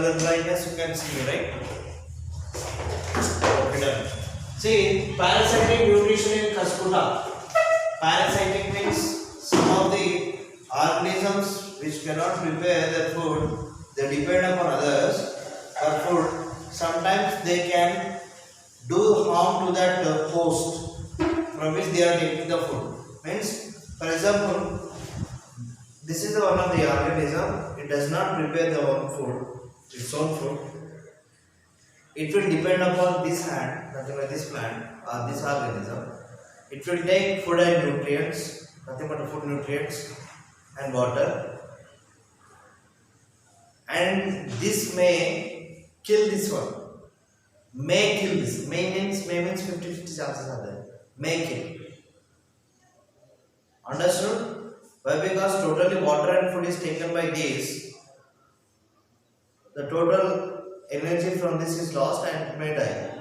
color blindness, you can see, right? Okay, done. See, parasitic nutrition in Cuscuta. Parasitic means some of the organisms which cannot prepare their food, they depend upon others for food. Sometimes they can do harm to that host from which they are taking the food. Means, for example, this is one of the organism. It does not prepare the own food, its own food. It will depend upon this hand, nothing like this plant or this organism. It will take food and nutrients, nothing but food, nutrients and water. And this may kill this one. May kill this. May means 50-50 chances are there. May kill. Understood? Why? Because totally water and food is taken by these. The total energy from this is lost and it may die.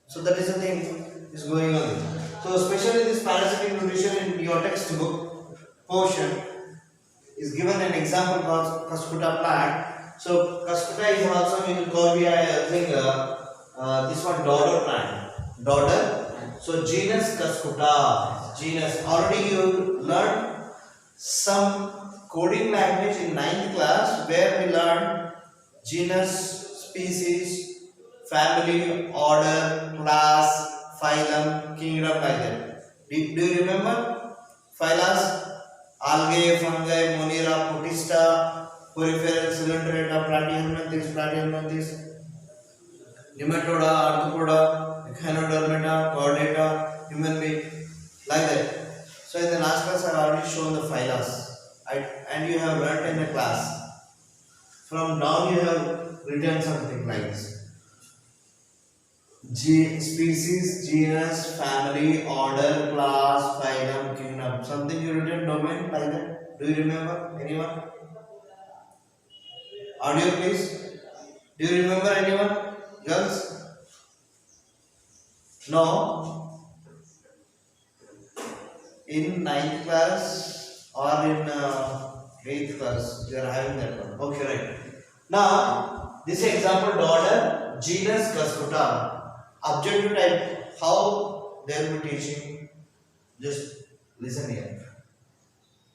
So that is the thing is going on. So especially this parasitic nutrition in your textbook portion is given an example called Cuscuta plant. So Cuscuta is also in Corbia using this one dodder plant. Dodder. So genus Cuscuta. Genus. Already you learned some coding language in 9th class where we learned genus, species, family, order, class, phylum, kingdom like that. Do you remember? Phylus, algae, fungi, monera, protista, porifera, cylindrata, platyhelminthes, nematoda, arthropoda, echinodermata, chordata, human being, like that. So in the last class I have already shown the phylus, and you have learnt in the class. From down you have written something like this. Species, genus, family, order, class, phylum, kingdom. Something you written domain like that. Do you remember? Anyone? Audio please. Do you remember anyone? Girls? No? In 9th class or in 8th class you are having that one. Okay, right. Now this example daughter genus Cuscuta. Objective type, how they will be teaching, just listen here.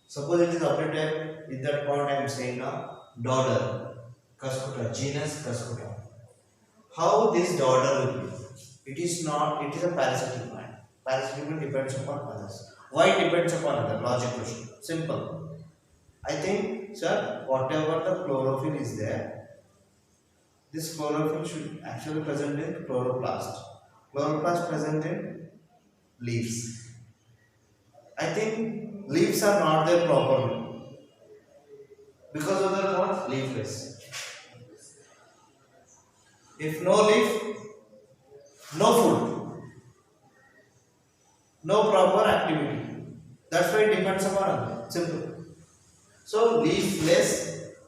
Suppose it is objective type, in that point I am saying now daughter Cuscuta, genus Cuscuta. How this daughter will be? It is a parasitic plant. Parasitic depends upon others. Why it depends upon other? Logic question. Simple. I think, sir, whatever the chlorophyll is there, this chlorophyll should actually present in chloroplast. Chloroplast present in leaves. I think leaves are not there properly. Because of the what? Leafless. If no leaf, no food. No proper activity. That's why it depends upon other. Simple. So leafless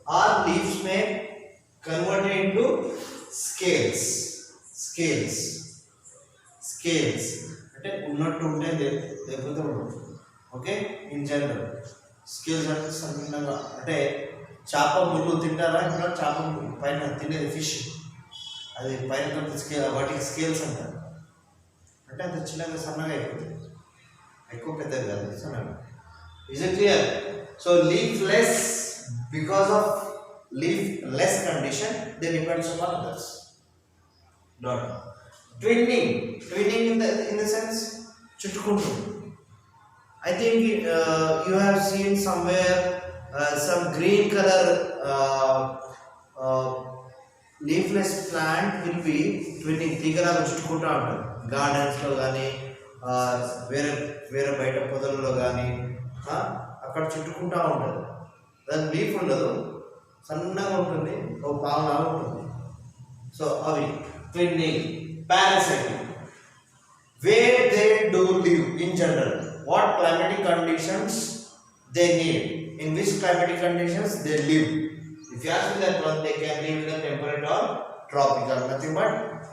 or leaves may converted into scales అంటే ఉన్నట్టు ఉంటే లేకపోతే ఉండదు. Okay, in general scales అంటే సన్నగా, అంటే చేప ముళ్ళు తింటారా? ఇంకా చేప పైన తినేది ఫిష్, అది పైన స్కేల్, వాటికి స్కేల్స్ అంటారు. అంటే అది చిన్నగా సన్నగా అయిపోతుంది, ఎక్కువ పెద్దది కాదు, సన్నగా. Is it clear? So leafless, because of leafless condition, they depends upon others. Not twinning in the sense chuttukuntu. I think you have seen somewhere some green color leafless plant will be twinning. తీగలాగా చుట్టుకుంటూ ఉంటారు గార్డెన్స్లో కానీ వేరే బయట పొదలలో కానీ అక్కడ చుట్టుకుంటూ ఉంటుంది. దాని leaf ఉండదు, సన్నగా ఉంటుంది, ఒక పావులాగా ఉంటుంది. సో అవి twinning. parasitic, where they do live in general, what climatic conditions they need, in which climatic conditions they live. If you ask me that one, they can live in a temperate or tropical, nothing but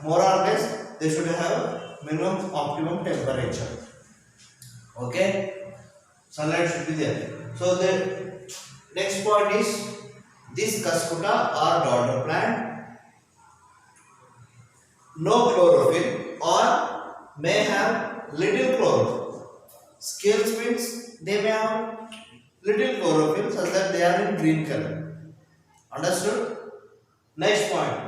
more or less they should have minimum optimum temperature. Okay, sunlight should be there. So the next point is this Cuscuta or dodder plant no chlorophyll or may have little chlorophyll. Scales means they may have little chlorophyll such that they are in green color. Understood? Next point.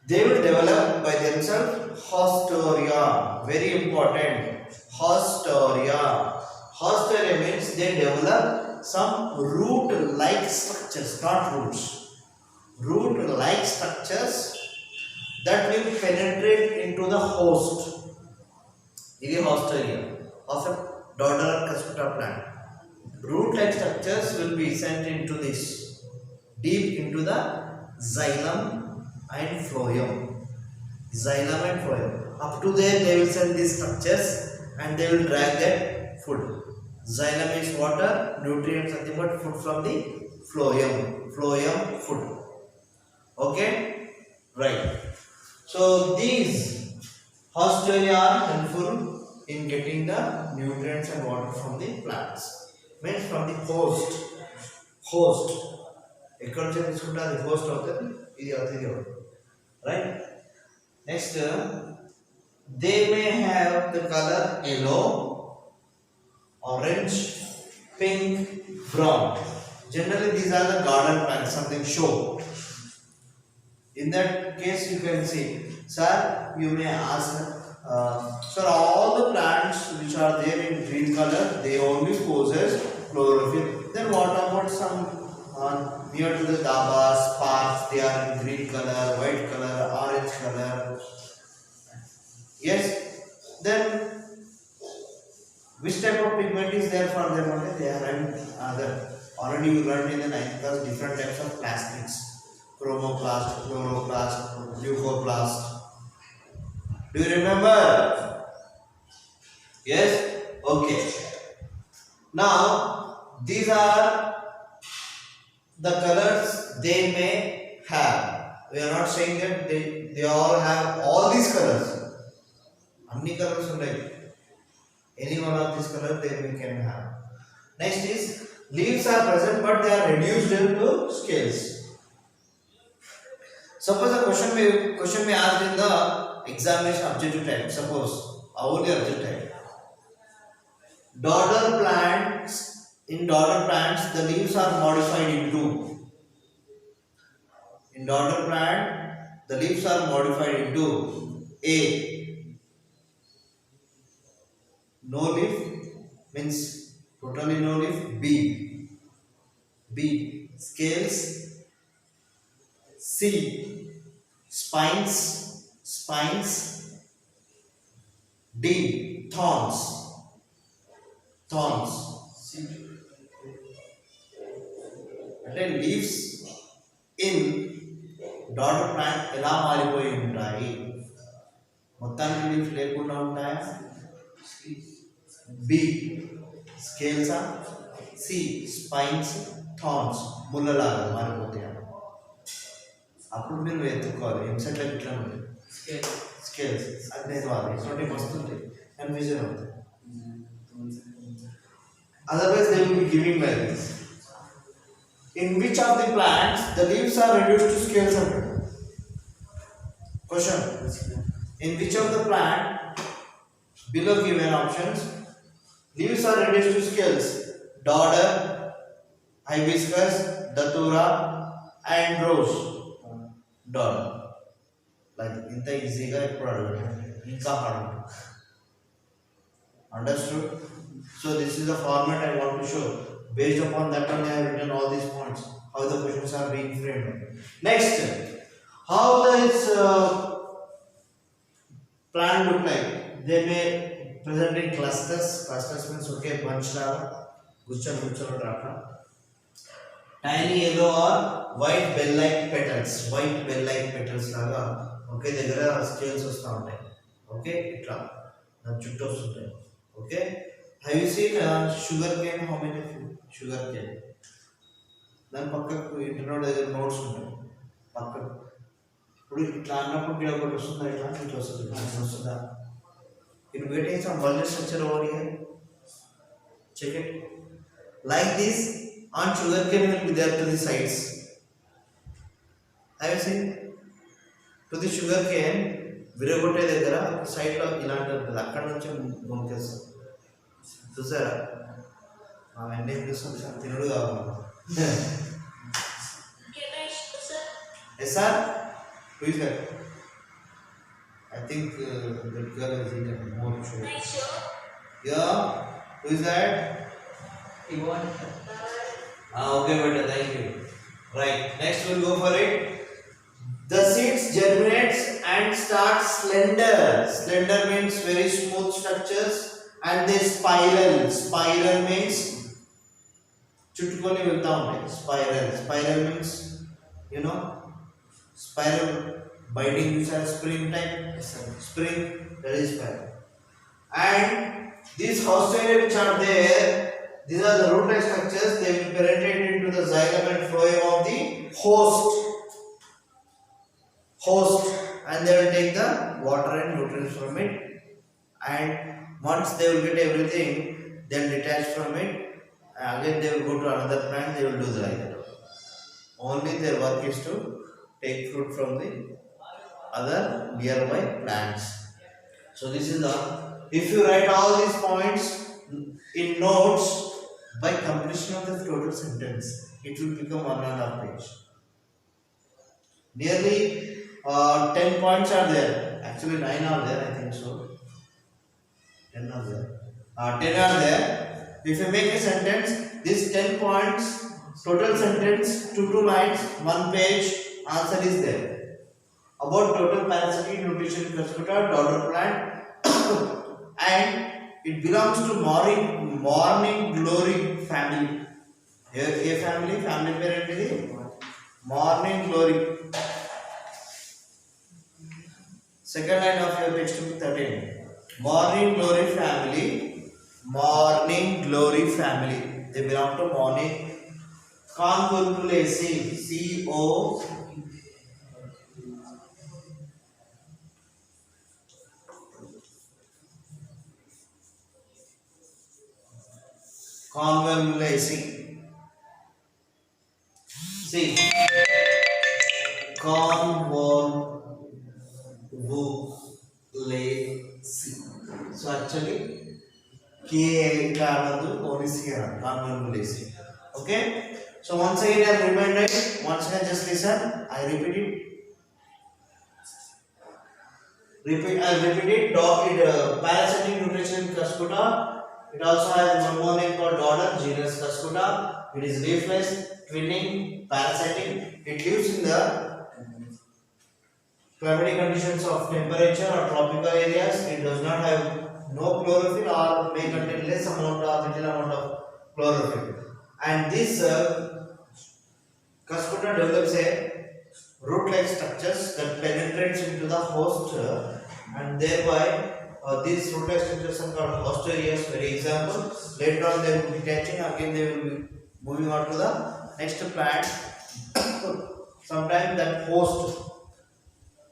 They will develop by themselves haustoria. Very important. Haustoria. Haustoria means they develop some root-like structures, not roots. Root-like structures that will penetrate into the host. This is haustoria of a Dodder cuspita plant. Root-like structures will be sent into this, deep into the xylem and phloem. Xylem and phloem. Up to there they will send these structures and they will drag that food. Xylem is water, nutrients, nothing but food from the phloem. Phloem food. Okay? Right. So these haustoria are helpful in getting the nutrients and water from the plants. Means from the host. ఎక్కడ నుంచి తీసుకుంటే అది host అవుతుంది, ఇది అవుతుంది. Right? Next, they may have the color yellow, orange, pink, brown. Generally these are the garden plants, something show. In that case you can see, sir, you may ask, sir, all the plants which are there in green color, they only possess chlorophyll. Then what about some near to the dabas, parks, they are in green color, white color, orange color? Yes. Then which type of pigment is there for them? They are already you learned in the 9th class different types of plastics. Chromoplast, chloroplast, leucoplast. Do you remember? Yes? Okay. Now, these are the colors they may have. We are not saying that they all have all these colors. How many colors are there? Any one of these colors they can have. Next is, leaves are present but they are reduced into scales. Suppose a question may ask in the examination objective type. Suppose only objective type. In dodder plants, the leaves are modified into. In dodder plant, the leaves are modified into A. No leaf means totally no leaf. B. Scales. C. Spines. D. Thorns. అంటే leaves in daughter plant ఎలా మారిపోయి ఉంటాయి? మొత్తానికి leaves లేకుండా ఉంటాయా? B scales, C spines, thorns ముళ్ళలాగా మారిపోతాయి. అప్పుడు మీరు ఎత్తుకోవాలి ఎంసెట్లో ఇట్లా ఉంటుంది స్కేల్స్ అది నేను వాళ్ళు ఇటువంటి వస్తుంటాయి కన్ఫ్యూజన్ అవుతుంది. Otherwise they will be giving like this. In which of the plants the leaves are reduced to scales? Question. In which of the plant below given options leaves are reduced to scales? Dodder, hibiscus, datura and rose. Dodder. Like inta easy ga ippudu adugadu inka hard. Understood? So this is the format I want to show. Based upon that one I have written all these points, how the questions are being framed. Next, how this plant look like? They may present in clusters. Clusters means okay bunch la guchchalu raka. Tiny yellow or white bell-like petals. White bell-like petals laga okay దగ్గర scales వస్తూ ఉంటాయి. Okay ఇట్లా నా చుట్టూ వస్తుంటాయి. Okay. Have you seen sugar cane? How many sugar cane? దాని పక్కకు internode దగ్గర నోట్స్ ఉంటాయి పక్కకు. ఇప్పుడు ఇట్లా అన్నప్పుడు ఇక్కడ ఒకటి వస్తుందా, ఇట్లా వస్తుంది వస్తుందా? It will get some bulge structure over here. Check it. Like this, on sugar cane will be there to the sides. Have you seen? To the sugar cane విరగొట్టే దగ్గర సైడ్లో ఇలాంటి ఉంటుంది, అక్కడ నుంచి ముంకేస్తాం చూసారా. అవన్నీ ఏం చూస్తాం, తినుడు కావాలి. Yes sir, who is that? I think that girl is eating more sugar. Nice show. Yeah, who is that? Yvonne. Okay, better, thank you. Right, next we'll go for it. The seeds germinates and start slender. Slender means very smooth structures, and they spiral. Spiral means చుట్టుకొని వెళ్తా ఉంటాయి. Spiral means you know spiral binding which are spring type. Spring, that is spiral. And these hostel which are there, these are the root-like structures. They will penetrate into the xylem and phloem of the host, and they will take the water and nutrients from it. And once they will get everything, then detach from it. Again they will go to another plant. They will do like that. Only their work is to take fruit from the other nearby plants. So this is the, if you write all these points in notes, by completion of the total sentence it will become 1.5 page. Nearly 10 points are there, actually 9 are there, I think so. 10 are there. 10 are there. If you make a sentence, this 10 points, total sentence, 2 lines, 1 page, answer is there. About total parasitic nutrition Cuscuta, daughter plant, and it belongs to morning glory family. A family parent is morning glory. Second line of your textbook 13. Morning glory family. Morning glory family. They belong to morning convolvulaceae. CO convolvulaceae. See, convolvulaceae. So actually K another only C convolvulaceae. Okay. So once again I remind it. Once again just listen. I repeat it. I'll repeat it. Parasitic nutrition Cuscuta. It also has one more name called daughter, genus Cuscuta. It is leafless, twinning, parasitic. It lives in the climatic conditions of temperature or tropical areas. It does not have no chlorophyll or may contain less amount or little amount of chlorophyll. And this Cuscuta develops a root-like structures that penetrates into the host, and thereby these root-like structures are called hostoreas. For example, later on they will be detaching, again they will be moving on to the next plant. Sometimes that host,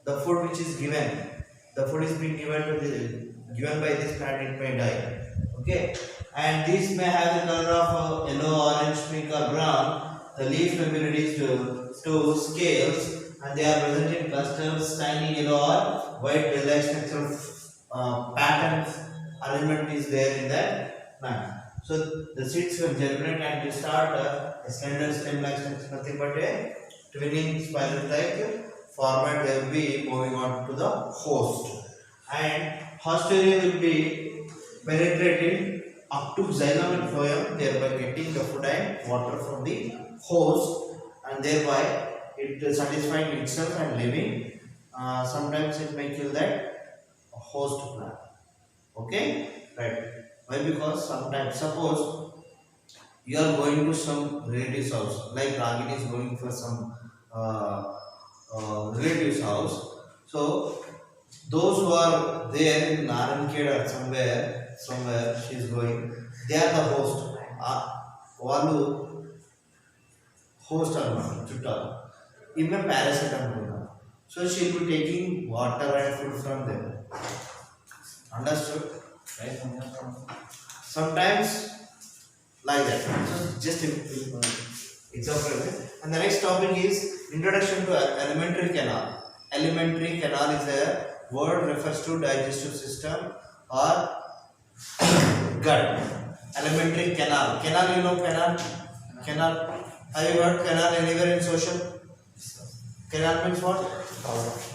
the food which is given, the food is being given by this plant, it may die. Okay, and these may have the color of yellow, orange, pink or brown. The leaf may be reduced to scales, and they are present in clusters, tiny yellow or white bell-like structural patterns. Arrangement is there in that plant. So the seeds will germinate and they start a slender stem-like structure, nothing but a twinning spiral-like format. They will be moving on to the host, and hostoria will be penetrating up to xylem and phloem, thereby getting the food and water from the host, and thereby it satisfying itself and living. Sometimes it may kill that host plant. Okay, right? Why? Because sometimes, suppose you are going to some relative's house, like Ragini is going for some relative's house. So those who are there in Narankhed or somewhere she is going, they are the host. వాళ్ళు host అన్నమాట, చుట్టాలు. ఈమె parasite అనుకున్నాం. So she will be taking water and food from them. Understood? Right? Sometimes like that. So just example. And the next topic is introduction to alimentary canal. Alimentary canal is a word refers to digestive system or gut. Alimentary canal. Canal, you know canal? Canal. Have you heard canal anywhere in social? Canal means what?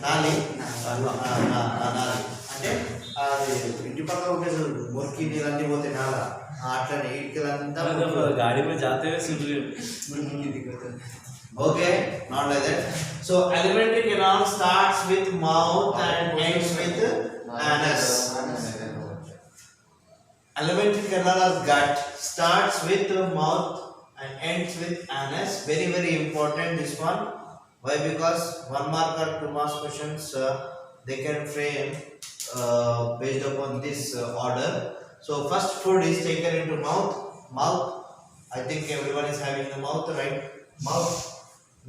Nali. Nali. అంటే అది ఇంటి పక్కన ఉంటే మురికి నీళ్ళన్నీ పోతే నాల అట్లనే ఇటుకలంతా गाड़ी में जाते हुए सुन रही okay, not like that. So alimentary canal starts with mouth and ends with anus. Alimentary canal or gut starts with mouth and ends with anus. Very very important this one. Why? Because 1 mark or 2 mark questions they can frame based upon this order. So first food is taken into mouth. Mouth. I think everyone is having the mouth, right? Mouth.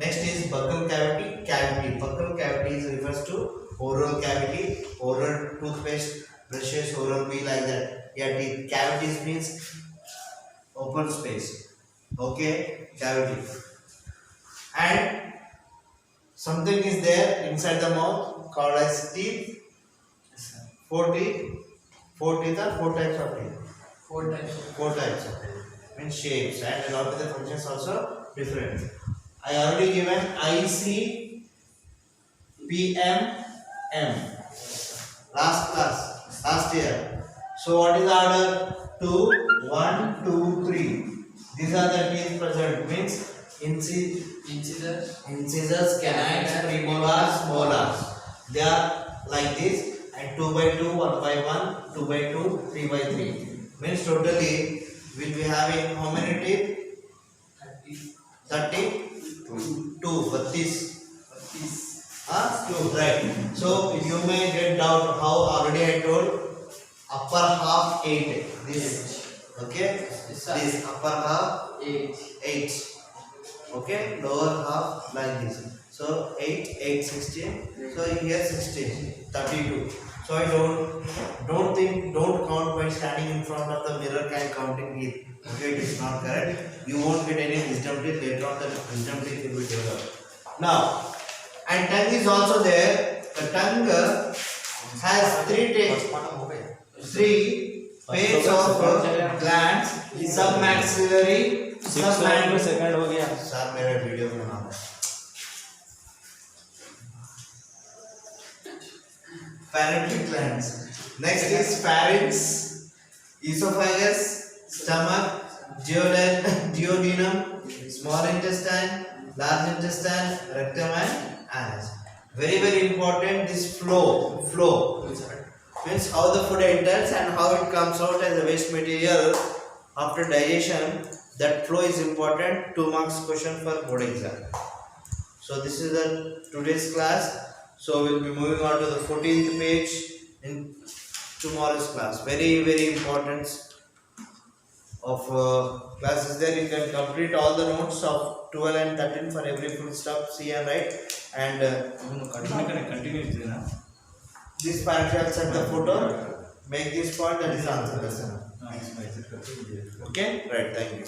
Next is buccal cavity. Cavity. Buccal cavity refers to oral cavity. Oral toothpaste, brushes, oral be like that. Yeah, teeth. Cavities means open space. Okay, cavity. And something is there inside the mouth called as teeth. 4 teeth. 4 teeth are 4 types of teeth. 4 types of teeth. Means shapes and along with the functions also different. I already given IC, PM, M. Last class, last year. So what is the order? 2, 1, 2, 3. These are the teeth present. Means incisors, canines, premolars, molars. They are like this. And 2 by 2, 1 by 1, 2 by 2, 3 by 3. Means totally we'll be having how many teeth? 32. But this 2, right? So you may get doubt how already I told upper half 8. This okay? This upper half 8. Okay, lower half like this. So 8, 16. So here 16, 32. So I don't count by standing in front of the mirror and counting it. Okay, it is not correct. You won't get any wisdom teeth later on. The wisdom teeth will be developed. Now, and tongue is also there. The tongue has 3 pairs of glands, submaxillary, submandibular. Second हो गया sir मेरा video बना रहा है. Pharyngeal glands. Next is pharynx, esophagus, stomach, duodenum, small intestine, large intestine, rectum and anus. Very very important. This flow means how the food enters and how it comes out as a waste material after digestion. That flow is important. 2 marks question for board exam. So this is the today's class. So we'll be moving on to the 14th page in tomorrow's class. Very very important of classes there. You can complete all the notes of 12 and 13 for every full stop, see and write. And continue ना this part shall set the photo. Make this point, that is answer question. Okay, right. Thank you.